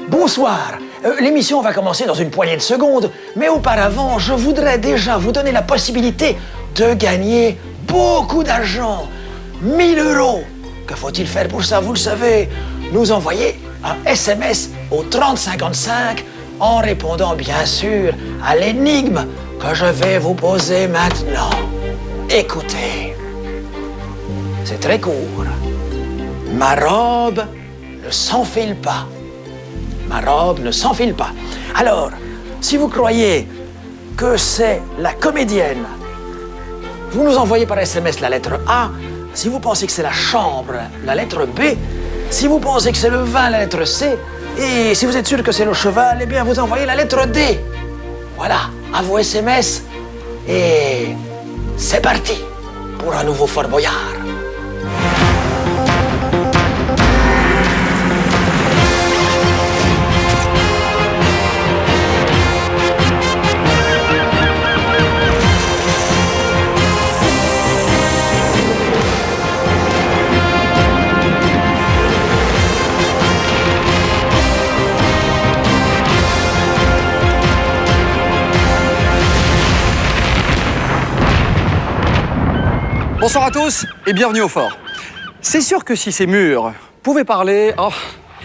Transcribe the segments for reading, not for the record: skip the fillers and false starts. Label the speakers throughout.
Speaker 1: Bonsoir. L'émission va commencer dans une poignée de secondes, mais auparavant, je voudrais déjà vous donner la possibilité de gagner beaucoup d'argent. 1000 €. Que faut-il faire pour ça, vous le savez? Nous envoyer un SMS au 3055 en répondant bien sûr à l'énigme que je vais vous poser maintenant. Écoutez, c'est très court. Ma robe ne s'enfile pas. Ma robe ne s'enfile pas. Alors, si vous croyez que c'est la comédienne, vous nous envoyez par SMS la lettre A. Si vous pensez que c'est la chambre, la lettre B. Si vous pensez que c'est le vin, la lettre C. Et si vous êtes sûr que c'est le cheval, eh bien, vous envoyez la lettre D. Voilà, à vos SMS. Et c'est parti pour un nouveau Fort Boyard.
Speaker 2: Bonsoir à tous et bienvenue au fort. C'est sûr que si ces murs pouvaient parler,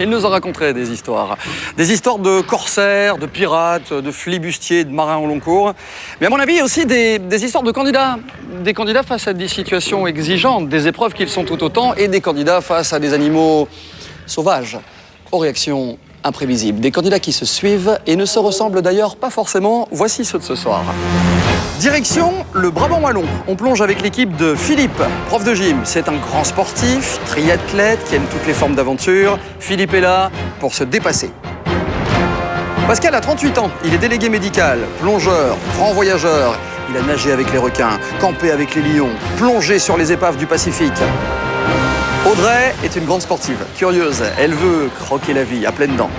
Speaker 2: ils nous en raconteraient des histoires. Des histoires de corsaires, de pirates, de flibustiers, de marins au long cours. Mais à mon avis, aussi des histoires de candidats. Des candidats face à des situations exigeantes, des épreuves qu'ils sont tout autant, et des candidats face à des animaux sauvages, aux réactions imprévisibles. Des candidats qui se suivent et ne se ressemblent d'ailleurs pas forcément. Voici ceux de ce soir. Direction le Brabant wallon. On plonge avec l'équipe de Philippe, prof de gym. C'est un grand sportif, triathlète qui aime toutes les formes d'aventure. Philippe est là pour se dépasser. Pascal a 38 ans. Il est délégué médical, plongeur, grand voyageur. Il a nagé avec les requins, campé avec les lions, plongé sur les épaves du Pacifique. Audrey est une grande sportive, curieuse. Elle veut croquer la vie à pleines dents.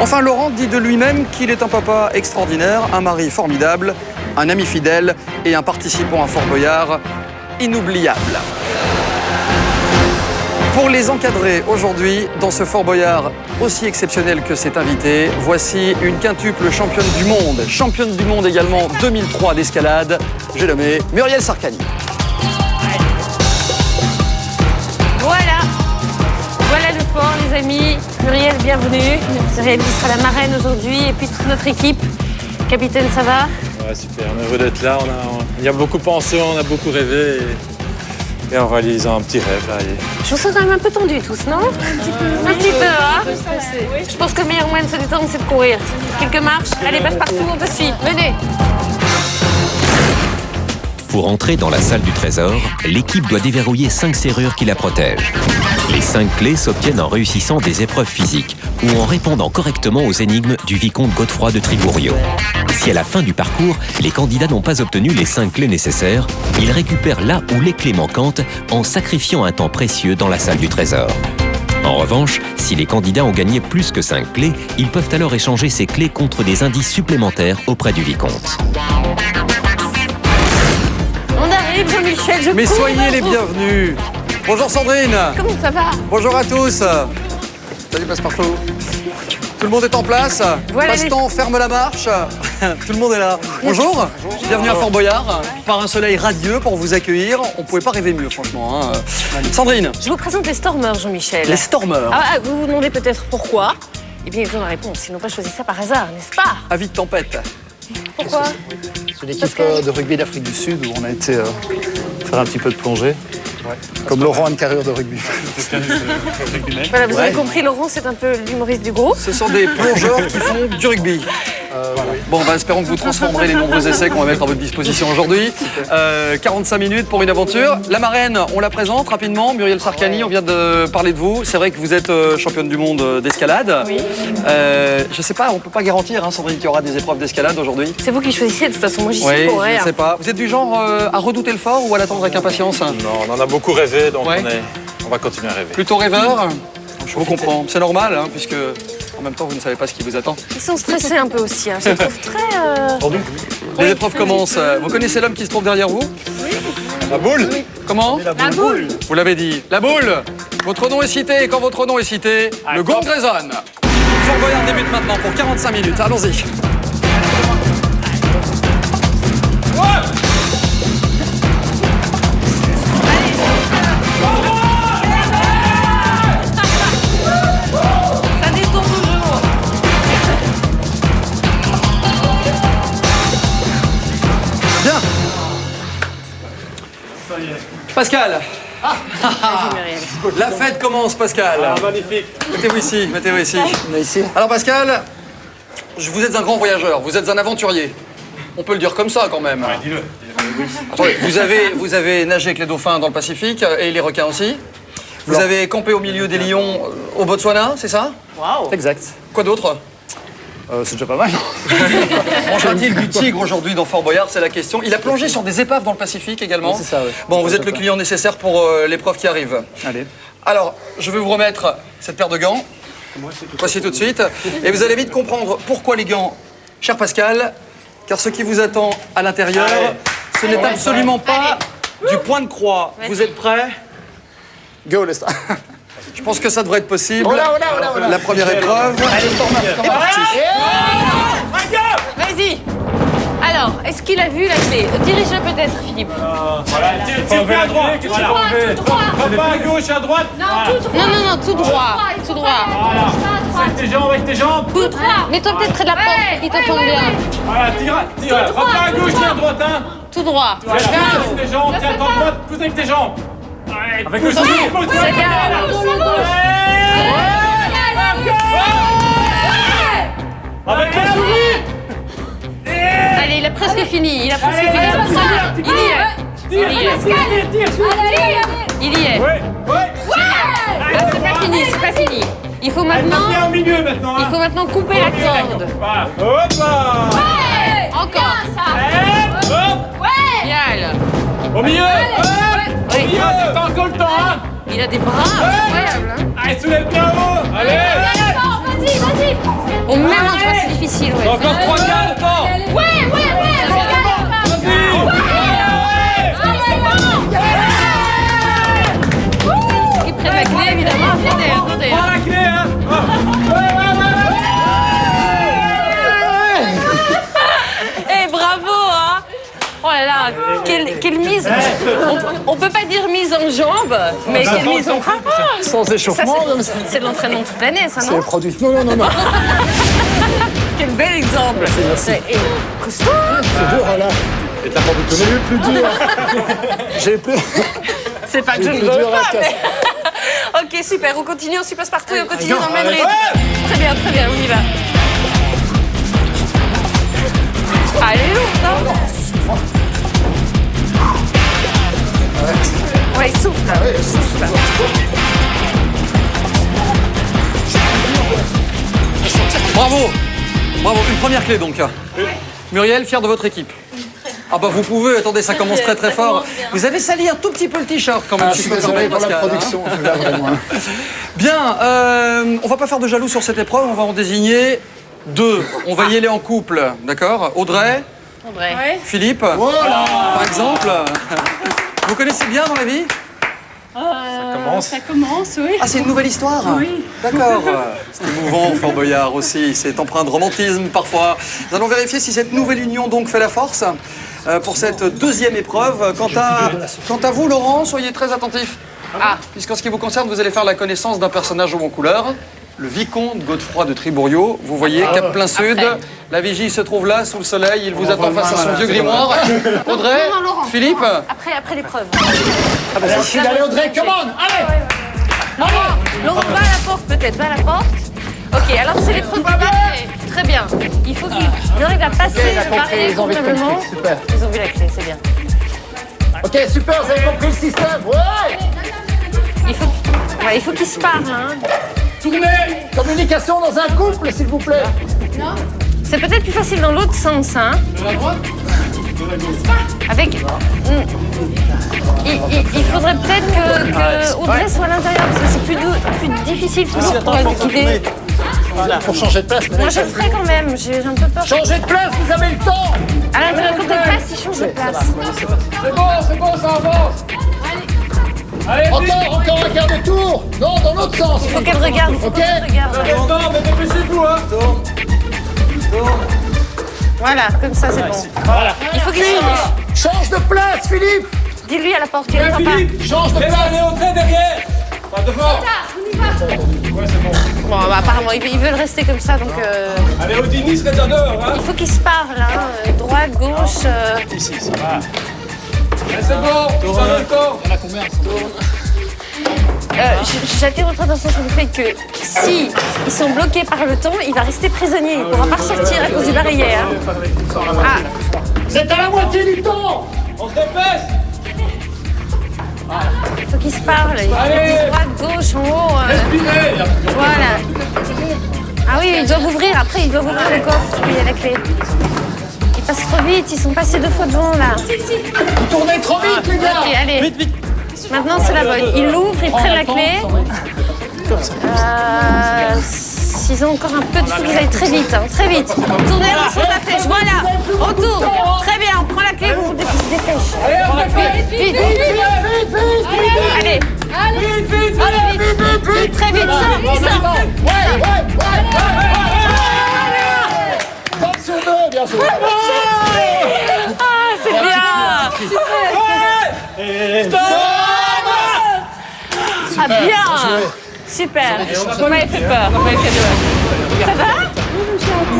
Speaker 2: Enfin, Laurent dit de lui-même qu'il est un papa extraordinaire, un mari formidable, un ami fidèle et un participant à Fort Boyard inoubliable. Pour les encadrer aujourd'hui, dans ce Fort Boyard aussi exceptionnel que cet invité, voici une quintuple championne du monde également 2003 d'escalade. J'ai nommé Muriel Sarkany.
Speaker 3: Voilà le fort, les amis. Muriel, bienvenue. Muriel qui sera la marraine aujourd'hui et puis toute notre équipe. Capitaine, ça va?
Speaker 4: Ouais, super, on est heureux d'être là. On y a beaucoup pensé, on a beaucoup rêvé et on réalise un petit rêve là.
Speaker 3: Je vous sens quand même un peu tendus tous, non? Un petit peu, hein? Je pense que le meilleur moyen de se détendre, c'est de courir. Quelques marches, allez, passe partout, on te suit. Venez!
Speaker 5: Pour entrer dans la salle du trésor, l'équipe doit déverrouiller 5 serrures qui la protègent. Les 5 clés s'obtiennent en réussissant des épreuves physiques ou en répondant correctement aux énigmes du vicomte Godefroy de Trigourio. Si à la fin du parcours, les candidats n'ont pas obtenu les 5 clés nécessaires, ils récupèrent là où les clés manquantes en sacrifiant un temps précieux dans la salle du trésor. En revanche, si les candidats ont gagné plus que 5 clés, ils peuvent alors échanger ces clés contre des indices supplémentaires auprès du vicomte.
Speaker 3: On arrive, Jean-Michel, je
Speaker 2: Mais
Speaker 3: cours,
Speaker 2: soyez les bienvenus. Bonjour Sandrine.
Speaker 3: Comment ça va?
Speaker 2: Bonjour à tous. Salut Passepartout. Tout le monde est en place.
Speaker 3: Voilà
Speaker 2: Passe-temps, ferme la marche. Tout le monde est là. Bonjour. Bienvenue à Fort Boyard. Par un soleil radieux pour vous accueillir. On ne pouvait pas rêver mieux, franchement. Hein. Sandrine.
Speaker 3: Je vous présente les Stormers, Jean-Michel.
Speaker 2: Les Stormers.
Speaker 3: Vous vous demandez peut-être pourquoi? Eh bien, ils ont la réponse. Ils n'ont pas choisi ça par hasard, n'est-ce pas?
Speaker 2: Avis de tempête.
Speaker 3: Pourquoi?
Speaker 6: C'est l'équipe de rugby d'Afrique du Sud où on a été faire un petit peu de plongée. Ouais. Comme Laurent a une carrure de rugby.
Speaker 3: Voilà, vous avez compris, Laurent, c'est un peu l'humoriste du groupe.
Speaker 2: Ce sont des plongeurs qui font du rugby. Voilà. Bon, espérons que vous transformerez les nombreux essais qu'on va mettre à votre disposition aujourd'hui. 45 minutes pour une aventure. La marraine, on la présente rapidement. Muriel Sarkany, on vient de parler de vous. C'est vrai que vous êtes championne du monde d'escalade.
Speaker 3: Oui.
Speaker 2: Je sais pas, on peut pas garantir, Sandrine, qu'il y aura des épreuves d'escalade aujourd'hui.
Speaker 3: C'est vous qui choisissez, de toute façon, moi j'y suis
Speaker 2: Oui,
Speaker 3: pour rien.
Speaker 2: je sais pas. Vous êtes du genre à redouter le fort ou à l'attendre avec impatience?
Speaker 4: Non, on en a beaucoup rêvé, donc
Speaker 2: Ouais.
Speaker 4: on va continuer à rêver.
Speaker 2: Plutôt rêveur? Je vous comprends. C'est normal, puisque en même temps, vous ne savez pas ce qui vous attend.
Speaker 3: Ils sont stressés un peu aussi, je les trouve très...
Speaker 2: Les épreuves commencent. Vous connaissez l'homme qui se trouve derrière vous?
Speaker 4: La boule?
Speaker 2: Comment?
Speaker 3: La boule.
Speaker 2: Vous l'avez dit. La boule. Votre nom est cité, et quand votre nom est cité, le gong résonne. Fort Boyard débute maintenant pour 45 minutes. Allons-y.
Speaker 3: Ça détourne toujours.
Speaker 2: Bien. Pascal. La fête commence, Pascal.
Speaker 4: Magnifique.
Speaker 2: Mettez-vous ici, mettez-vous ici.
Speaker 6: On est ici.
Speaker 2: Alors Pascal, vous êtes un grand voyageur, vous êtes un aventurier. On peut le dire comme ça quand même.
Speaker 4: Dis-le.
Speaker 2: Attendez, vous avez nagé avec les dauphins dans le Pacifique et les requins aussi. Vous avez campé au milieu des lions au Botswana, c'est ça?
Speaker 6: Exact.
Speaker 2: Quoi d'autre?
Speaker 6: C'est déjà pas mal.
Speaker 2: Mangera-t-il du tigre aujourd'hui dans Fort Boyard? C'est la question. Il a plongé sur des épaves dans le Pacifique également.
Speaker 6: Oui, c'est ça, oui.
Speaker 2: Bon, vous êtes le client nécessaire pour l'épreuve qui arrive.
Speaker 6: Allez.
Speaker 2: Alors, je vais vous remettre cette paire de gants. Voici tout de suite. Et vous allez vite comprendre pourquoi les gants, cher Pascal, car ce qui vous attend à l'intérieur, ce n'est absolument pas du point de croix. Vous êtes prêts?
Speaker 6: Go, Lesta.
Speaker 2: Je pense que ça devrait être possible.
Speaker 6: Oh là, oh là, oh là, oh là.
Speaker 2: La première épreuve.
Speaker 6: Allez, c'est parti.
Speaker 3: Vas-y. Alors, est-ce qu'il a vu la clé? Dirige-le peut-être, Philippe.
Speaker 4: Voilà, tire à droite.
Speaker 3: Tout droit, tout droit.
Speaker 4: Pas à gauche, à droite.
Speaker 3: Non, tout droit. Tout droit.
Speaker 4: Voilà. Avec tes jambes.
Speaker 3: Tout droit. Mets-toi peut-être près de la porte pour qu'il t'entende bien.
Speaker 4: Voilà, tire. Pas à gauche, ni à droite, hein.
Speaker 3: Tout droit.
Speaker 4: Voilà, pousse tes jambes, tiens, à droite, pousse avec tes jambes. Avec le sourire, pousse.
Speaker 3: C'est bien.
Speaker 4: Avec le sourire.
Speaker 3: Allez, il a presque fini. Il a presque fini. Il y est. Il y est. Il y est.
Speaker 4: Ouais.
Speaker 3: Là, c'est pas fini, c'est pas fini. Il faut maintenant,
Speaker 4: Viens au milieu maintenant.
Speaker 3: il faut maintenant couper la corde.
Speaker 4: Voilà. Hop là.
Speaker 3: Encore.
Speaker 4: Hop.
Speaker 3: Bien.
Speaker 4: Au milieu.
Speaker 3: Oui.
Speaker 4: Au milieu. T'as encore le temps, hein.
Speaker 3: Il a des bras incroyables. Hein.
Speaker 4: Allez, soulève bien haut. Allez.
Speaker 3: Vas-y. Au même endroit, c'est difficile. Ouais.
Speaker 4: Encore 3 gars, attends.
Speaker 3: Il prend la clé, évidemment. Attendez.
Speaker 4: Prends la clé, hein.
Speaker 3: Eh, bravo, hein. Oh là là, quelle mise. On peut pas dire mise en jambe, mais quelle mise en bras.
Speaker 6: Sans échauffement, comme ça.
Speaker 3: C'est de l'entraînement toute l'année, ça,
Speaker 6: C'est
Speaker 3: non?
Speaker 6: le produit. Non.
Speaker 3: Quel bel exemple. Et costaud.
Speaker 6: C'est dur, là. J'ai eu plus dur. J'ai plus.
Speaker 3: C'est pas que je ne
Speaker 6: plus
Speaker 3: veux
Speaker 6: dur à
Speaker 3: pas,
Speaker 6: casser.
Speaker 3: mais... Ok, super, on continue, on s'y passe partout et on continue dans le même rythme. Très bien, on y va. Allez, lourd, hein. Ouais, souffle. Souffle.
Speaker 2: Bravo. Une première clé donc. Muriel, fière de votre équipe. Ah bah vous pouvez, attendez, ça commence très fort. Vous avez sali un tout petit peu le t-shirt quand même.
Speaker 6: Je suis désolé pour la production.
Speaker 2: Bien, on va pas faire de jaloux sur cette épreuve, on va en désigner 2. On va y aller en couple, d'accord? Audrey, Philippe, par exemple. Vous connaissez bien dans la vie?
Speaker 7: Ça commence, oui.
Speaker 2: Ah, c'est une nouvelle histoire? Oui. D'accord. C'est émouvant, Fort Boyard aussi. C'est empreint de romantisme parfois. Nous allons vérifier si cette nouvelle union donc fait la force pour cette deuxième épreuve. Quant à vous, Laurent, soyez très attentifs. Puisqu'en ce qui vous concerne, vous allez faire la connaissance d'un personnage aux en couleur. Le vicomte Godefroy de Tribourioux. Vous voyez, cap plein sud. La vigie se trouve là, sous le soleil. Il vous attend face à son vieux grimoire. Audrey,
Speaker 3: Non, Laurent.
Speaker 2: Philippe.
Speaker 3: Après l'épreuve.
Speaker 6: Allez, Audrey, come on. Allez.
Speaker 3: Laurent, va à la porte peut-être, va à la porte. Ok, alors c'est l'épreuve du clé. Très bien. Il faut qu'ils arrivent à passer le barrière
Speaker 6: ils ont vu le
Speaker 3: convenablement.
Speaker 6: truc, super.
Speaker 3: Ils ont vu la clé, c'est bien.
Speaker 6: Ok, super, vous avez compris le système. Ouais.
Speaker 3: Il faut qu'ils se parlent. Hein.
Speaker 6: Communication dans un couple, s'il vous plaît.
Speaker 3: C'est peut-être plus facile dans l'autre sens. Hein. Avec... Il faudrait peut-être que Audrey soit à l'intérieur, parce que c'est plus difficile toujours pour elle de guider.
Speaker 6: Voilà, pour changer de place.
Speaker 3: Moi, je le ferai quand même. J'ai un peu peur.
Speaker 6: Changez de place, vous avez le temps.
Speaker 3: À l'intérieur, quand elle passe, il change de place.
Speaker 4: C'est bon, ça avance. Allez,
Speaker 6: Encore un quart de tour. Non, dans l'autre sens.
Speaker 3: Il faut qu'elle regarde.
Speaker 6: Ok.
Speaker 3: Regarde.
Speaker 4: Non, mais dépêchez-vous,
Speaker 3: Voilà, comme ça, c'est bon.
Speaker 1: Voilà.
Speaker 3: Il faut qu'il change.
Speaker 6: Change de place, Philippe.
Speaker 3: Dis-lui à la porte, il ne pas.
Speaker 6: Change de place.
Speaker 4: Allez, au trait derrière. Pas devant.
Speaker 3: Bon, bah, apparemment, ils veulent rester comme ça, donc...
Speaker 4: Allez, Odini serait déjà dehors, hein.
Speaker 3: Il faut qu'ils se parlent, hein. Droite, gauche...
Speaker 1: Ici, ça va.
Speaker 4: Allez, c'est bon, ça va encore.
Speaker 6: On a combien?
Speaker 3: J'attire votre attention sur le fait que si ils sont bloqués par le temps, il va rester prisonnier. Il ne pourra pas ressortir à cause du barillet. Hein. Ah.
Speaker 6: C'est à la moitié du temps.
Speaker 4: On se dépêche.
Speaker 3: Il faut qu'ils se parlent. Il
Speaker 4: Allez.
Speaker 3: droite, gauche, en haut.
Speaker 4: Respirez.
Speaker 3: Voilà. Ah oui, ils doivent ouvrir. Après, ils doivent ouvrir le coffre. Il y a la clé. Ils passent trop vite. Ils sont passés 2 fois devant, là.
Speaker 6: Vous tournez trop vite, les gars.
Speaker 3: Ok, allez.
Speaker 2: Vite, vite.
Speaker 3: Maintenant, c'est la bonne. Ils l'ouvrent, ils prennent la clé. S'ils ont encore un peu de fou, vous allez très vite, hein, très vite. Tournez en dessous de la flèche, voilà. On tourne. Très bien, on prend la clé, vous se dépêchez. Vite, vite, Allez. Vite, très vite, ça.
Speaker 6: Top sur 2, bien sûr.
Speaker 3: Ah, c'est bien. Ah, bien. Super. Vous m'avez fait peur. Ça va?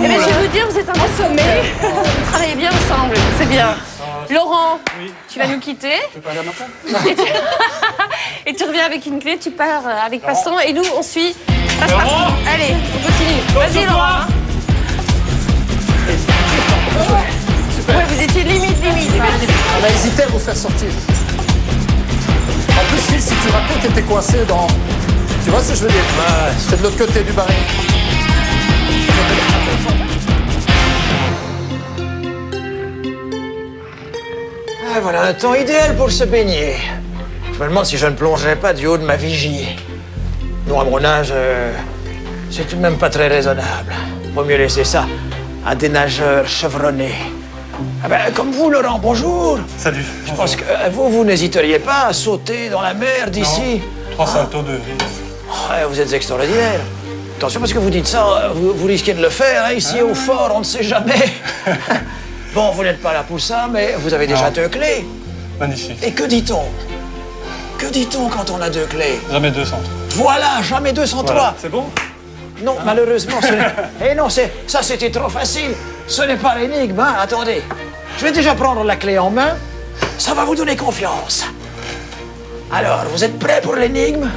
Speaker 3: Eh bien, je vais vous dire, vous êtes un bon sommet. Vous travaillez bien ensemble, c'est bien. Laurent, tu vas nous quitter. Et tu reviens avec une clé, tu pars avec Paston. Et nous, on suit Passe-Partout. Allez, on continue. Vas-y, Laurent. Ouais, vous étiez limite.
Speaker 6: On a hésité à vous faire sortir. En plus, Phil, si tu ratais, t'étais coincé dans... Tu vois ce que je veux dire? C'est de l'autre côté du baril.
Speaker 1: Ah, voilà un temps idéal pour se baigner. Je me demande si je ne plongerais pas du haut de ma vigie. Non, à mon âge, c'est tout de même pas très raisonnable. Vaut mieux laisser ça à des nageurs chevronnés. Ah ben, comme vous, Laurent, bonjour.
Speaker 4: Salut.
Speaker 1: Je pense que vous n'hésiteriez pas à sauter dans la mer d'ici.
Speaker 4: 3 saltos de vie.
Speaker 1: Ouais, vous êtes extraordinaire. Attention, parce que vous dites ça, vous risquez de le faire. Hein, ici, au fort, on ne sait jamais. Bon, vous n'êtes pas là pour ça, mais vous avez déjà 2 clés.
Speaker 4: Magnifique.
Speaker 1: Et que dit-on? Que dit-on quand on a 2 clés?
Speaker 4: Jamais 200.
Speaker 1: Voilà, jamais 203.
Speaker 4: Voilà. C'est bon?
Speaker 1: Non, malheureusement, ce n'est... Eh non, ça, c'était trop facile. Ce n'est pas l'énigme, hein. Attendez. Je vais déjà prendre la clé en main. Ça va vous donner confiance. Alors, vous êtes prêts pour l'énigme?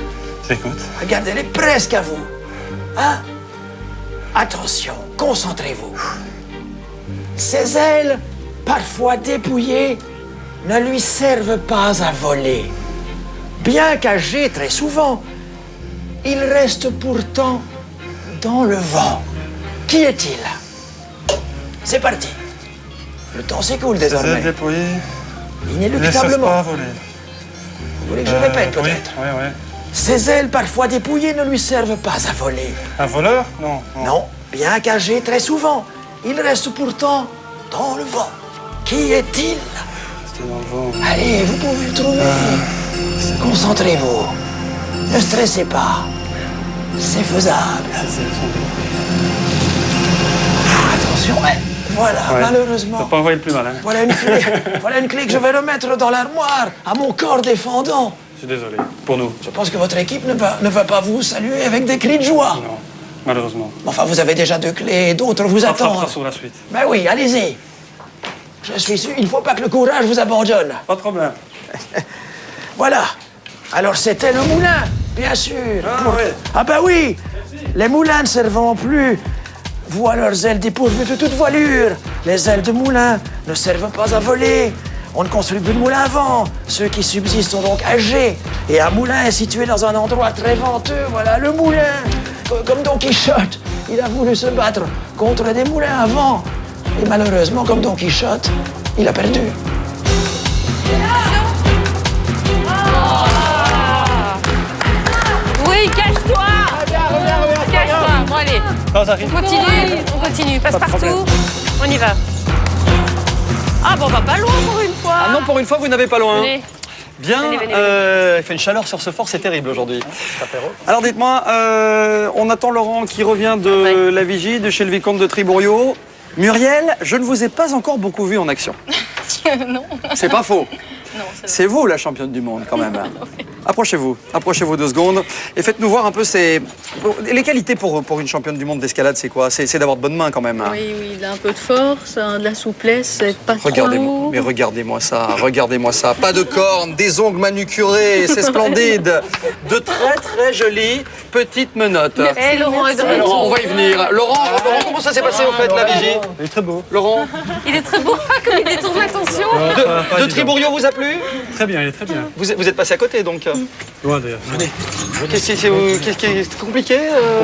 Speaker 4: J'écoute.
Speaker 1: Regardez-les presque à vous. Hein? Attention, concentrez-vous. Ses ailes, parfois dépouillées, ne lui servent pas à voler. Bien qu'âgé très souvent, il reste pourtant dans le vent. Qui est-il? C'est parti. Le temps s'écoule désormais.
Speaker 4: Déployé. Ne laisse
Speaker 1: Inéluctablement.
Speaker 4: pas voler.
Speaker 1: Vous voulez que je répète peut-être?
Speaker 4: Oui.
Speaker 1: Ses ailes, parfois dépouillées, ne lui servent pas à voler.
Speaker 4: Un voleur? Non.
Speaker 1: Non, bien qu'âgé très souvent, il reste pourtant dans le vent. Qui est-il?
Speaker 4: C'était dans le vent.
Speaker 1: Allez, vous pouvez le trouver. Concentrez-vous. Ne stressez pas. C'est faisable. Attention, ouais. Voilà,
Speaker 4: Ouais.
Speaker 1: malheureusement.
Speaker 4: T'as pas envoyé le plus mal, hein?
Speaker 1: Voilà une clé. Voilà une clé que je vais remettre dans l'armoire, à mon corps défendant.
Speaker 4: Je suis désolé. Pour nous.
Speaker 1: Je pense que votre équipe ne va pas vous saluer avec des cris de joie.
Speaker 4: Non. Malheureusement.
Speaker 1: Enfin, vous avez déjà 2 clés, d'autres vous
Speaker 4: On
Speaker 1: attendent.
Speaker 4: frappera sur la suite.
Speaker 1: Ben oui, allez-y. Je suis sûr, il ne faut pas que le courage vous abandonne.
Speaker 4: Pas de problème.
Speaker 1: Voilà. Alors, c'était le moulin, bien sûr.
Speaker 4: ouais.
Speaker 1: Ah ben oui. Les moulins ne servant plus, voient leurs ailes dépourvues de toute voilure. Les ailes de moulin ne servent pas à voler. On ne construit plus de moulins à vent. Ceux qui subsistent sont donc âgés. Et un moulin est situé dans un endroit très venteux. Voilà, le moulin. Comme Don Quichotte, il a voulu se battre contre des moulins à vent. Et malheureusement, comme Don Quichotte, il a perdu.
Speaker 3: Oui, cache-toi. Cache-toi. Bon, allez.
Speaker 4: Quand j'arrive.
Speaker 3: On continue. Passe-Partout. On y va. Ah, bon, on va pas loin pour une fois.
Speaker 2: Ah non, pour une fois, vous n'avez pas loin.
Speaker 3: Venez.
Speaker 2: Bien,
Speaker 3: Venez.
Speaker 2: il fait une chaleur sur ce fort, c'est terrible aujourd'hui. Alors dites-moi, on attend Laurent qui revient de la vigie, de chez le vicomte de Tribouriaux. Muriel, je ne vous ai pas encore beaucoup vu en action.
Speaker 3: Non.
Speaker 2: C'est pas faux.
Speaker 3: Non,
Speaker 2: C'est vous la championne du monde quand même. Approchez-vous 2 secondes et faites-nous voir un peu les qualités pour une championne du monde d'escalade, c'est quoi? C'est d'avoir de bonnes mains quand même.
Speaker 7: Oui, il a un peu de force, hein, de la souplesse, être pas trop lourd.
Speaker 2: Mais regardez-moi ça. Pas de cornes, des ongles manucurés, c'est splendide. De très jolies petites menottes.
Speaker 3: Et Laurent est de retour.
Speaker 2: On va y venir. Laurent, comment ça s'est passé au fait la vigie?
Speaker 4: Il est très beau.
Speaker 2: Laurent,
Speaker 3: Il est très beau, comme il détourne l'attention.
Speaker 2: de Tribourioux vous a plu?
Speaker 4: Très bien, il est très bien.
Speaker 2: Vous êtes passé à côté donc.
Speaker 4: Loin d'ailleurs.
Speaker 2: Qu'est-ce qui est compliqué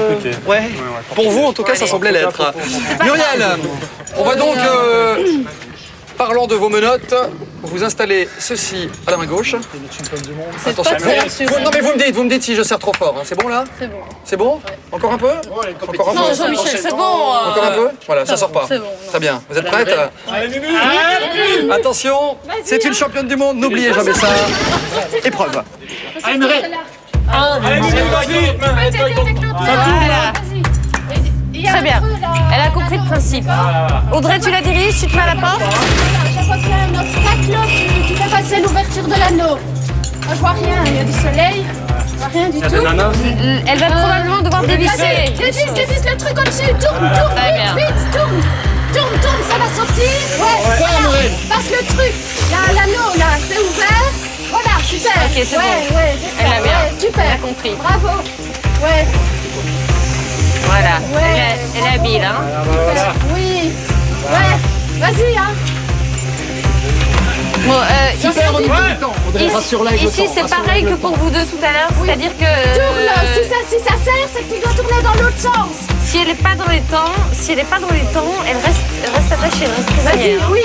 Speaker 4: Compliqué.
Speaker 2: Ouais. Pour vous, en tout cas, ça semblait l'être. Muriel, on va donc, parlant de vos menottes, vous installer ceci à la main gauche. Attention. Non mais vous me dites si je serre trop fort. Hein. C'est bon là?
Speaker 7: C'est bon.
Speaker 2: C'est bon? Encore un peu? Encore un peu?
Speaker 3: Non, Jean-Michel, c'est bon.
Speaker 2: Encore un peu? Voilà, ça sort pas.
Speaker 7: C'est bon.
Speaker 2: Très bien. Vous êtes prête? Attention, c'est une championne du monde, n'oubliez jamais ça. Épreuve.
Speaker 6: Allez, Muriel.
Speaker 3: Voilà. Très bien. Elle a compris le principe. Audrey, tu la diriges, tu te mets à la porte.
Speaker 8: Chaque fois qu'il y a un obstacle, tu fais passer l'ouverture de l'anneau. Moi, je vois rien, il y a du soleil, je vois rien du tout.
Speaker 3: Elle va probablement devoir dévisser.
Speaker 8: Dévisse le truc au-dessus, tourne,
Speaker 3: Très bien.
Speaker 8: vite, tourne, ça va sortir. Ouais, voilà. Passe le truc, là, l'anneau, là, c'est ouvert. Voilà, super.
Speaker 3: Ok, c'est bon.
Speaker 8: Ouais, c'est
Speaker 3: Elle
Speaker 8: ça.
Speaker 3: a bien.
Speaker 8: Ouais, super.
Speaker 3: Elle a compris.
Speaker 8: Bravo. Ouais.
Speaker 3: Voilà.
Speaker 8: Ouais.
Speaker 3: Elle est habile, hein.
Speaker 8: Oui. Ouais. Vas-y, hein.
Speaker 3: Bon,
Speaker 6: Super, on y va le temps. Audrey, rassure-la avec le temps.
Speaker 3: ici, c'est
Speaker 6: rassure-la
Speaker 3: pareil
Speaker 6: avec
Speaker 3: que
Speaker 6: le
Speaker 3: pour
Speaker 6: temps.
Speaker 3: vous deux tout à l'heure, c'est-à-dire que
Speaker 8: Tourne, si ça sert, c'est que tu dois tourner dans l'autre sens.
Speaker 3: si elle n'est pas dans les temps, elle reste attachée, elle reste
Speaker 8: Vas-y,
Speaker 3: prisonnière.
Speaker 8: oui.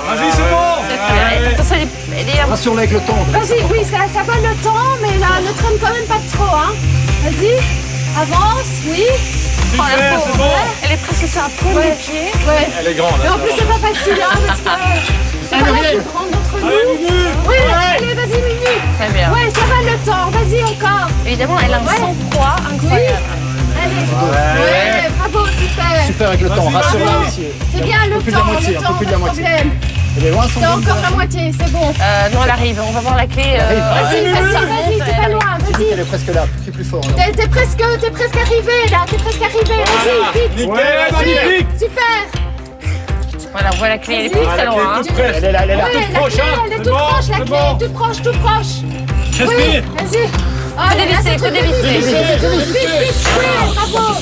Speaker 4: Vas-y, c'est bon.
Speaker 3: Attention, elle est
Speaker 6: Rassure-la avec le temps. Audrey.
Speaker 8: Vas-y, oui, ça va le temps, mais là, ne traîne quand même pas trop, hein. Vas-y, avance, oui.
Speaker 3: Oh, la
Speaker 4: Super,
Speaker 3: pauvre.
Speaker 4: c'est bon.
Speaker 3: Elle est presque sur la pointe
Speaker 8: Ouais.
Speaker 3: des pieds.
Speaker 8: Ouais.
Speaker 4: Elle est grande.
Speaker 8: Mais en plus, c'est pas facile, hein, parce que c'est pas la plus grande d'entre nous. Oui, allez, vas-y, Mimi.
Speaker 3: Très bien.
Speaker 8: Ouais, ça va le temps, vas-y encore.
Speaker 3: Évidemment, elle a un
Speaker 8: Ouais.
Speaker 3: sang-froid incroyable.
Speaker 8: Allez, ouais, bravo, super.
Speaker 6: Super avec le temps. Rassure-la aussi.
Speaker 8: C'est bien le
Speaker 6: Un peu plus de la
Speaker 8: temps,
Speaker 6: moitié,
Speaker 8: le
Speaker 6: un
Speaker 8: temps,
Speaker 6: peu plus de
Speaker 8: pas
Speaker 6: la
Speaker 8: de
Speaker 6: moitié.
Speaker 8: problème.
Speaker 6: Elle est loin, son
Speaker 8: T'as encore la moitié, c'est bon.
Speaker 3: Non, elle arrive. On va voir la clé.
Speaker 8: Vas-y, t'es pas loin,
Speaker 6: Elle
Speaker 8: vas-y.
Speaker 6: est presque là. Crie plus fort. alors.
Speaker 8: T'es presque arrivé, là, t'es presque arrivé, vas-y, vite.
Speaker 4: Ouais, magnifique.
Speaker 8: Super.
Speaker 3: Voilà, on voit la clé. Elle est plus très loin. hein.
Speaker 6: Elle est là, elle est là.
Speaker 8: Ouais, la
Speaker 4: proche,
Speaker 8: clé,
Speaker 4: hein.
Speaker 8: elle est
Speaker 4: C'est
Speaker 8: toute
Speaker 4: bon,
Speaker 8: proche, la
Speaker 4: c'est
Speaker 8: clé,
Speaker 4: bon.
Speaker 8: toute proche, toute proche. Oui,
Speaker 4: Respire.
Speaker 8: vas-y. Ah,
Speaker 3: Faut dévisser, faut dévisser.
Speaker 8: Vite, oui, bravo.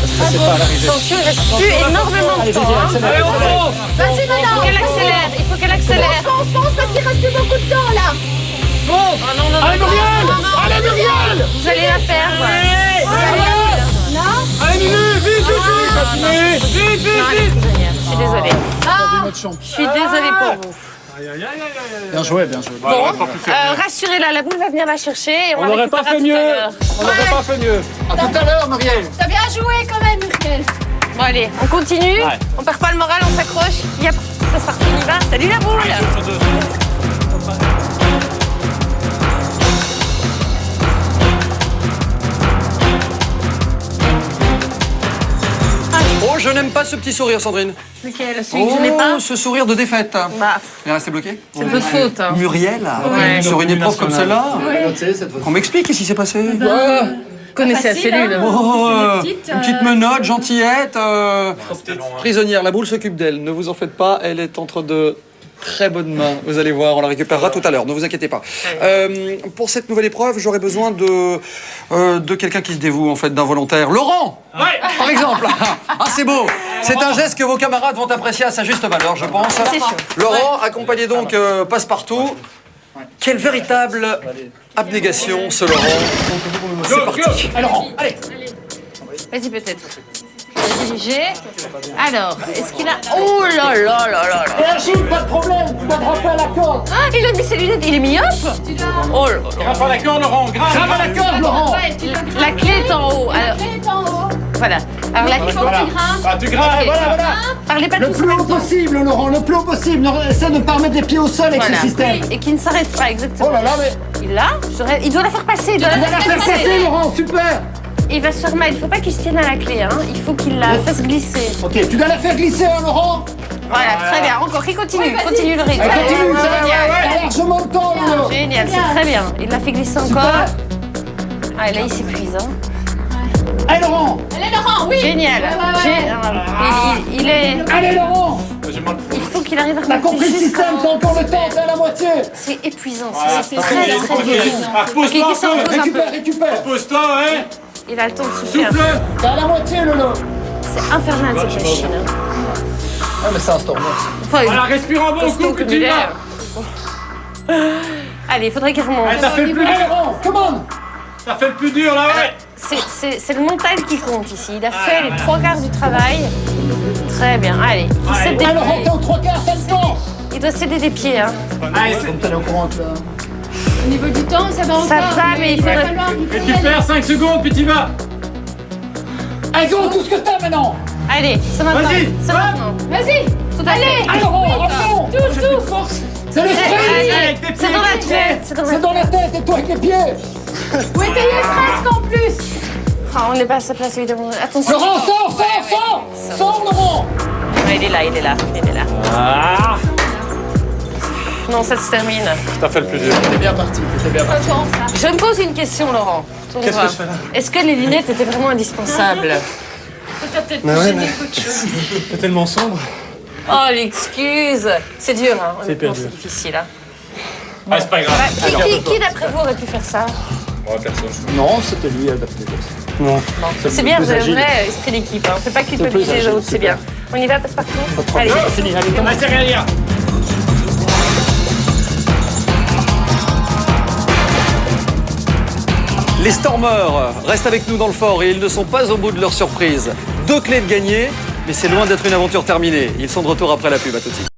Speaker 6: C'est pas à l'arrivée.
Speaker 3: Attention, il reste plus énormément de
Speaker 6: Allez,
Speaker 3: temps.
Speaker 6: vas-y,
Speaker 3: hein.
Speaker 6: accélère.
Speaker 4: Allez, on fonce.
Speaker 8: Vas-y,
Speaker 3: Il faut
Speaker 8: maintenant.
Speaker 3: qu'elle accélère. Il faut qu'elle accélère.
Speaker 8: Fonce, parce qu'il reste plus beaucoup de temps, là.
Speaker 3: Oh non.
Speaker 6: Allez, Muriel. Allez, Muriel.
Speaker 3: Vous allez la perdre.
Speaker 8: Non.
Speaker 4: Allez, Mimi, vite. Continuez. Vite.
Speaker 3: Non, elle est prisonnière. Je suis désolée.
Speaker 6: Notre champ.
Speaker 3: Je suis désolée pour vous.
Speaker 6: Bien joué, bien joué.
Speaker 3: Bon, rassurez-la, la boule va venir la chercher et on
Speaker 4: On
Speaker 3: la
Speaker 4: n'aurait pas
Speaker 3: récupérera
Speaker 4: fait
Speaker 3: tout à
Speaker 4: mieux.
Speaker 3: l'heure.
Speaker 4: On n'aurait pas fait mieux.
Speaker 6: À tout à l'heure, Muriel.
Speaker 8: T'as bien joué quand même, Muriel.
Speaker 3: Bon allez, on continue.
Speaker 4: Ouais.
Speaker 3: On perd pas le moral, on s'accroche. Yep, c'est parti, on y va. Salut la boule.
Speaker 2: Oh, je n'aime pas ce petit sourire, Sandrine.
Speaker 3: Lequel? Celui que je n'ai pas.
Speaker 2: Ce sourire de défaite.
Speaker 3: Bah,
Speaker 2: Elle est restée bloquée.
Speaker 3: c'est de votre faute. hein.
Speaker 2: Muriel,
Speaker 3: Ouais.
Speaker 2: sur une épreuve comme celle-là,
Speaker 6: Notez cette fois.
Speaker 2: qu'on m'explique qu'est-ce qui s'est passé.
Speaker 3: Connaissez la cellule.
Speaker 2: Oh, une petite menotte, gentillette, prisonnière. La boule s'occupe d'elle. Ne vous en faites pas, elle est entre de très bonnes mains. Vous allez voir, on la récupérera tout à l'heure. Ne vous inquiétez pas. Pour cette nouvelle épreuve, j'aurais besoin de quelqu'un qui se dévoue, en fait, d'un volontaire. Laurent, par exemple. Ah, c'est beau. C'est un geste que vos camarades vont apprécier à sa juste valeur, je pense.
Speaker 3: C'est chaud.
Speaker 2: Laurent, accompagné donc Passepartout. Quelle véritable abnégation, ce Laurent. C'est parti.
Speaker 6: Allez, Laurent, allez.
Speaker 3: Vas-y peut-être. Diriger. Alors, est-ce qu'il a... Oh là là là là là.
Speaker 6: Et Agile, pas de problème. Tu dois grimper à la corde.
Speaker 3: Ah, il a mis ses lunettes, il est myope. Oh là là.
Speaker 4: Grimpe à la corde, Laurent.
Speaker 6: Grimpe à la corde, Laurent.
Speaker 3: La clé est en haut. Alors,
Speaker 8: Elle est en haut.
Speaker 3: voilà. Alors la clé,
Speaker 4: Ah, tu grimpes.
Speaker 6: Voilà.
Speaker 3: parlez pas
Speaker 6: Le
Speaker 3: tous
Speaker 6: plus
Speaker 3: en
Speaker 6: haut
Speaker 3: même temps.
Speaker 6: possible, Laurent, le plus haut possible. Essaie de ne pas remettre les pieds au sol avec
Speaker 3: Voilà.
Speaker 6: ce système.
Speaker 3: Et qui ne s'arrête pas, exactement.
Speaker 6: Oh là là, mais
Speaker 3: Il l'a. Il doit la faire passer. Il doit
Speaker 6: tu vas la faire passer, Laurent, super.
Speaker 3: Il va se faire mal, il faut pas qu'il se tienne à la clé, hein. Il faut qu'il la fasse glisser.
Speaker 6: Ok, tu dois la faire glisser, hein, Laurent.
Speaker 3: Voilà, très bien. Encore, il continue, continue le rythme.
Speaker 6: Continue,
Speaker 3: Génial.
Speaker 6: t'as largement le temps, Lolo.
Speaker 3: Génial, c'est très bien. Il l'a fait glisser encore. Ah, là, il s'épuise, hein.
Speaker 6: Allez, Laurent.
Speaker 8: Allez, Laurent, oui.
Speaker 3: Génial. Il est...
Speaker 6: Allez, Laurent.
Speaker 3: Il faut qu'il arrive à
Speaker 6: T'as compris le système, t'as encore le temps, t'es à la moitié.
Speaker 3: C'est épuisant, c'est très épuisant.
Speaker 4: Repose-toi un peu.
Speaker 6: Récupère.
Speaker 4: Repose-toi, ouais.
Speaker 3: Il a le temps de souffler.
Speaker 4: Souffle.
Speaker 6: T'es à la moitié, Lolo.
Speaker 3: C'est infernal cette machine. Hein.
Speaker 6: Ah, mais c'est un storm.
Speaker 3: Enfin,
Speaker 4: Voilà, respire un bon
Speaker 3: costaud
Speaker 4: coup, que
Speaker 3: comme
Speaker 4: tu
Speaker 3: il est.
Speaker 4: vas.
Speaker 3: Allez, il faudrait qu'il remonte.
Speaker 4: T'as fait le plus
Speaker 6: Allez,
Speaker 4: dur.
Speaker 6: Laurent, come on.
Speaker 4: T'as fait le plus dur, là, ouais.
Speaker 3: C'est le montage qui compte ici. Il a fait les 3/4 du travail. Très bien. Allez, il cède des
Speaker 6: Allez, Laurent,
Speaker 3: pieds.
Speaker 6: t'es en 3/4, t'as le temps.
Speaker 3: Il doit céder des pieds. Hein.
Speaker 6: Comme t'es au courant, là.
Speaker 8: Au niveau du temps, ça va encore.
Speaker 3: Ça va, mais il faudrait...
Speaker 4: Et tu perds 5 secondes, puis tu vas.
Speaker 6: Allez, go, tout ce que t'as maintenant.
Speaker 3: Allez, c'est maintenant.
Speaker 4: Vas-y,
Speaker 3: C'est
Speaker 4: va.
Speaker 3: maintenant.
Speaker 8: Vas-y.
Speaker 3: Tout à fait.
Speaker 6: Allez, Laurent, à fond.
Speaker 8: Tout.
Speaker 6: C'est le sprint.
Speaker 4: avec tes pieds,
Speaker 3: C'est dans la
Speaker 4: avec tes
Speaker 3: tête. C'est dans la
Speaker 6: C'est dans la tête et toi avec les pieds.
Speaker 8: Où était le presque en plus.
Speaker 3: Ah, on n'est pas à sa place, évidemment. Attention.
Speaker 6: Laurent, sors, Laurent.
Speaker 3: Ouais, il est là.
Speaker 4: Ah,
Speaker 3: Non, ça se termine.
Speaker 4: t'as fait le plus dur.
Speaker 6: T'es bien parti,
Speaker 3: Je me pose une question, Laurent.
Speaker 4: Qu'est-ce que je fais là?
Speaker 3: Est-ce que les lunettes étaient vraiment indispensables?
Speaker 4: C'est tellement sombre.
Speaker 3: Oh, l'excuse. C'est dur, hein.
Speaker 4: hyper
Speaker 3: Honnêtement,
Speaker 4: dur.
Speaker 3: c'est difficile, hein.
Speaker 4: Ah, c'est pas grave.
Speaker 3: Qui d'après vous aurait pu faire ça?
Speaker 4: Moi, personne.
Speaker 6: Non, c'était lui adapté.
Speaker 4: Non.
Speaker 3: C'est bien, vous avez un vrai esprit d'équipe. Hein. On ne fait pas culpabiliser les autres, c'est bien. On y va, passe-partout? Allez,
Speaker 4: C'est fini, allez, commence à rien.
Speaker 2: Les Stormers restent avec nous dans le fort et ils ne sont pas au bout de leur surprise. 2 clés de gagner, mais c'est loin d'être une aventure terminée. Ils sont de retour après la pub, à tout de suite.